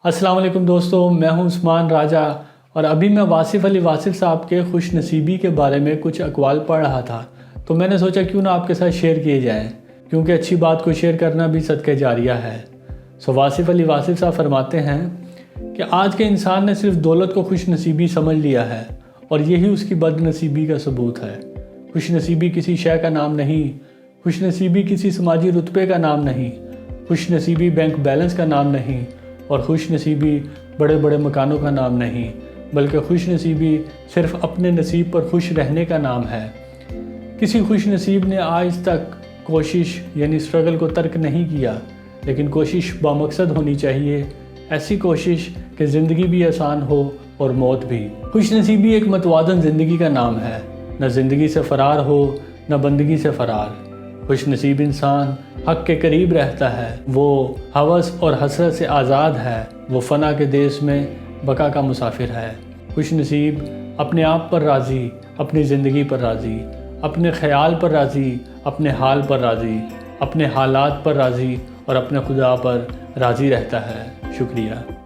السلام علیکم دوستو، میں ہوں عثمان راجہ اور ابھی میں واصف علی واصف صاحب کے خوش نصیبی کے بارے میں کچھ اقوال پڑھ رہا تھا، تو میں نے سوچا کیوں نہ آپ کے ساتھ شیئر کیے جائیں، کیونکہ اچھی بات کو شیئر کرنا بھی صدقہ جاریہ ہے۔ واصف علی واصف صاحب فرماتے ہیں کہ آج کے انسان نے صرف دولت کو خوش نصیبی سمجھ لیا ہے اور یہی اس کی بد نصیبی کا ثبوت ہے۔ خوش نصیبی کسی شے کا نام نہیں، خوش نصیبی کسی سماجی رتبے کا نام نہیں، خوش نصیبی بینک بیلنس کا نام نہیں، اور خوش نصیبی بڑے بڑے مکانوں کا نام نہیں، بلکہ خوش نصیبی صرف اپنے نصیب پر خوش رہنے کا نام ہے۔ کسی خوش نصیب نے آج تک کوشش یعنی اسٹرگل کو ترک نہیں کیا، لیکن کوشش بامقصد ہونی چاہیے، ایسی کوشش کہ زندگی بھی آسان ہو اور موت بھی۔ خوش نصیبی ایک متوازن زندگی کا نام ہے، نہ زندگی سے فرار ہو نہ بندگی سے فرار۔ خوش نصیب انسان حق کے قریب رہتا ہے، وہ ہوس اور حسرت سے آزاد ہے، وہ فنا کے دیس میں بقا کا مسافر ہے۔ خوش نصیب اپنے آپ پر راضی، اپنی زندگی پر راضی، اپنے خیال پر راضی، اپنے حال پر راضی، اپنے حالات پر راضی اور اپنے خدا پر راضی رہتا ہے۔ شکریہ۔